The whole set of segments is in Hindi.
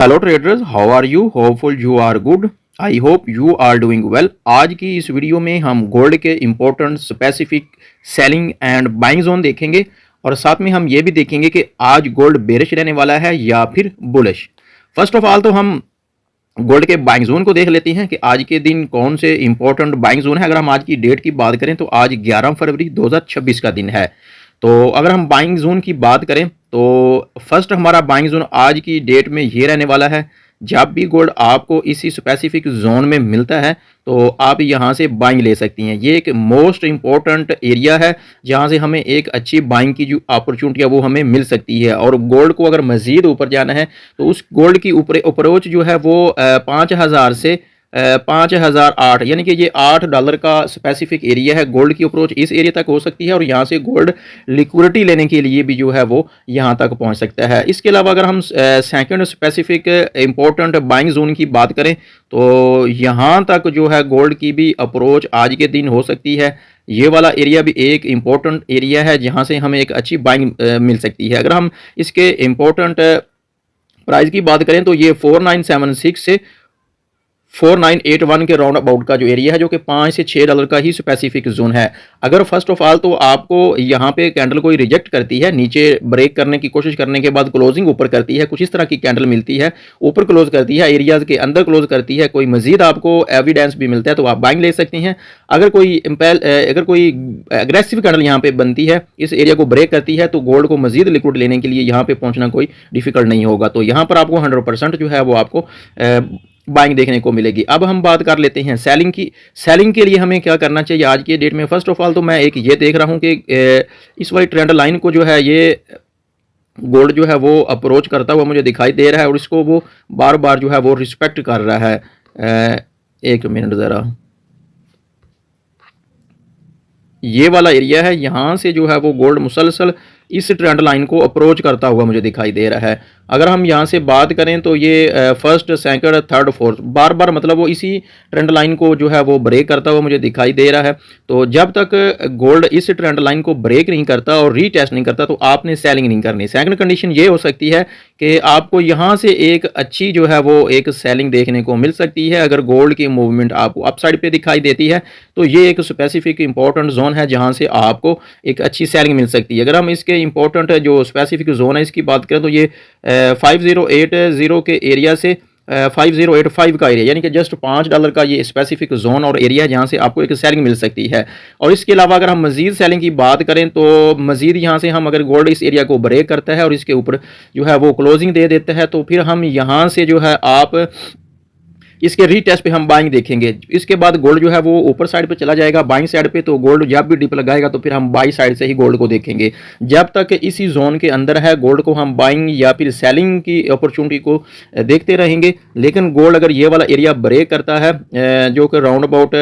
Hello traders, how are you? Hopeful you are good. I hope you are doing well. आज की इस वीडियो में हम गोल्ड के important specific selling and buying zone देखेंगे और साथ में हम ये भी देखेंगे कि आज गोल्ड बेरिश रहने वाला है या फिर बुलिश। फर्स्ट ऑफ ऑल तो हम गोल्ड के बाइंग जोन को देख लेते हैं कि आज के दिन कौन से इंपॉर्टेंट बाइंग जोन है। अगर हम आज की डेट की बात करें तो आज 11 फरवरी 2026 का दिन है। तो अगर हम बाइंग जोन की बात करें तो फर्स्ट हमारा बाइंग जोन आज की डेट में ये रहने वाला है। जब भी गोल्ड आपको इसी स्पेसिफिक जोन में मिलता है तो आप यहाँ से बाइंग ले सकती हैं। ये एक मोस्ट इंपॉर्टेंट एरिया है जहाँ से हमें एक अच्छी बाइंग की जो अपॉर्चुनिटी है वो हमें मिल सकती है। और गोल्ड को अगर मज़ीद ऊपर जाना है तो उस गोल्ड की ऊपर अप्रोच जो है वो 5000 से 5008 यानी कि ये $8 का स्पेसिफिक एरिया है। गोल्ड की अप्रोच इस एरिया तक हो सकती है और यहाँ से गोल्ड लिक्विडिटी लेने के लिए भी जो है वो यहाँ तक पहुँच सकता है। इसके अलावा अगर हम second specific important buying zone की बात करें तो यहाँ तक जो है गोल्ड की भी अप्रोच आज के दिन हो सकती है। ये वाला एरिया भी एक इम्पोर्टेंट एरिया है जहाँ से हमें एक अच्छी बाइंग मिल सकती है। अगर हम इसके इम्पोर्टेंट प्राइस की बात करें तो ये 4976 से 4981 के राउंड अबाउट का जो एरिया है जो कि $5 से $6 का ही स्पेसिफिक जोन है। अगर फर्स्ट ऑफ ऑल तो आपको यहाँ पे कैंडल कोई रिजेक्ट करती है, नीचे ब्रेक करने की कोशिश करने के बाद क्लोजिंग ऊपर करती है, कुछ इस तरह की कैंडल मिलती है, ऊपर क्लोज करती है, एरियाज के अंदर क्लोज करती है, कोई मजीद आपको एविडेंस भी मिलता है तो आप बाइंग ले सकती हैं। अगर कोई एग्रेसिव कैंडल यहाँ पे बनती है, इस एरिया को ब्रेक करती है तो गोल्ड को मजीद लिक्विड लेने के लिए यहाँ पे पहुँचना कोई डिफिकल्ट नहीं होगा। तो यहाँ पर आपको 100% जो है वो आपको बाइंग देखने को मिलेगी। अब हम बात कर लेते हैं सेलिंग की। सेलिंग के लिए हमें क्या करना चाहिए आज के डेट में? फर्स्ट ऑफ ऑल तो मैं एक ये देख रहा हूं कि इस वाली ट्रेंड लाइन को जो है ये गोल्ड जो है वो अप्रोच करता हुआ मुझे दिखाई दे रहा है और इसको वो बार बार जो है वो रिस्पेक्ट कर रहा है। एक मिनट ज़रा, ये वाला एरिया है, यहाँ से जो है वो गोल्ड मुसलसल इस ट्रेंड लाइन को अप्रोच करता हुआ मुझे दिखाई दे रहा है। अगर हम यहाँ से बात करें तो ये फर्स्ट सेकंड थर्ड फोर्थ बार बार मतलब वो इसी ट्रेंड लाइन को जो है वो ब्रेक करता हुआ मुझे दिखाई दे रहा है। तो जब तक गोल्ड इस ट्रेंड लाइन को ब्रेक नहीं करता और रीटेस्ट नहीं करता तो आपने सेलिंग नहीं करनी। सेकंड कंडीशन ये हो सकती है कि आपको यहाँ से एक अच्छी जो है वो एक सेलिंग देखने को मिल सकती है। अगर गोल्ड की मूवमेंट आपको अपसाइड पे दिखाई देती है तो ये एक स्पेसिफिक इंपॉर्टेंट जोन है जहाँ से आपको एक अच्छी सेलिंग मिल सकती है। अगर हम इसके इंपॉर्टेंट जो स्पेसिफिक जोन है इसकी बात करें तो ये 5080 के एरिया से 5085 का एरिया यानी कि जस्ट $5 का ये स्पेसिफिक जोन और एरिया है जहाँ से आपको एक सेलिंग मिल सकती है। और इसके अलावा अगर हम मजीद सेलिंग की बात करें तो मजीद यहाँ से हम अगर गोल्ड इस एरिया को ब्रेक करता है और इसके ऊपर जो है वो क्लोजिंग दे देता है तो फिर हम यहाँ से जो है आप इसके रीटेस्ट पे हम बाइंग देखेंगे। इसके बाद गोल्ड जो है वो ऊपर साइड पे चला जाएगा बाइंग साइड पे, तो गोल्ड जब भी डिप लगाएगा तो फिर हम बाई साइड से ही गोल्ड को देखेंगे। जब तक इसी जोन के अंदर है गोल्ड को हम बाइंग या फिर सेलिंग की अपॉर्चुनिटी को देखते रहेंगे। लेकिन गोल्ड अगर ये वाला एरिया ब्रेक करता है जो कि राउंड अबाउट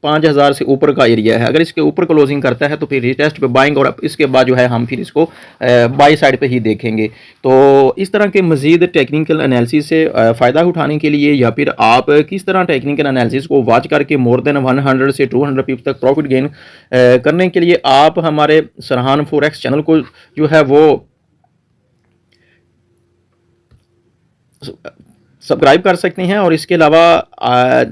5000 से ऊपर का एरिया है, अगर इसके ऊपर क्लोजिंग करता है तो फिर रीटेस्ट पे बाइंग और इसके बाद जो है हम फिर इसको बाई साइड पे ही देखेंगे। तो इस तरह के मजीद टेक्निकल एनालिसिस से फ़ायदा उठाने के लिए या फिर आप किस तरह टेक्निकल एनालिसिस को वॉच करके मोर देन 100 से 200 पिप्स तक प्रॉफिट गेन करने के लिए आप हमारे सरहान फॉरेक्स चैनल को जो है वो सब्सक्राइब कर सकते हैं। और इसके अलावा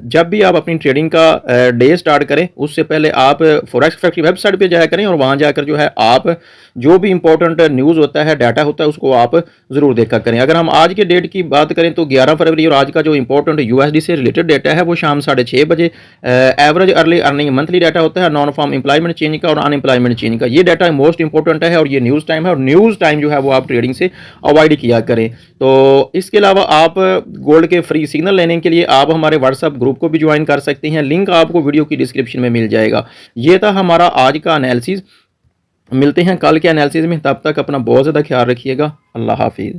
जब भी आप अपनी ट्रेडिंग का डे स्टार्ट करें उससे पहले आप फॉरेक्स फैक्ट्री वेबसाइट पे जाया करें और वहां जाकर जो है आप जो भी इंपॉर्टेंट न्यूज़ होता है डाटा होता है उसको आप ज़रूर देखा करें। अगर हम आज के डेट की बात करें तो 11 फरवरी और आज का जो इंपॉर्टेंट USD से रिलेटेड डाटा है वो शाम 6:30 बजे average early earning monthly data होता है, नॉन फार्म एम्प्लॉयमेंट चेंज का और अनएम्प्लॉयमेंट चेंज का। ये डाटा मोस्ट इंपॉर्टेंट है और ये न्यूज़ टाइम है और न्यूज़ टाइम जो है वो आप ट्रेडिंग से अवॉइड किया करें। तो इसके अलावा आप गोल्ड के फ्री सिग्नल लेने के लिए आप हमारे व्हाट्सएप ग्रुप को भी ज्वाइन कर सकते हैं, लिंक आपको वीडियो की डिस्क्रिप्शन में मिल जाएगा। ये था हमारा आज का एनालिसिस। मिलते हैं कल के एनालिसिस में, तब तक अपना बहुत ज़्यादा ख्याल रखिएगा। अल्लाह हाफिज़।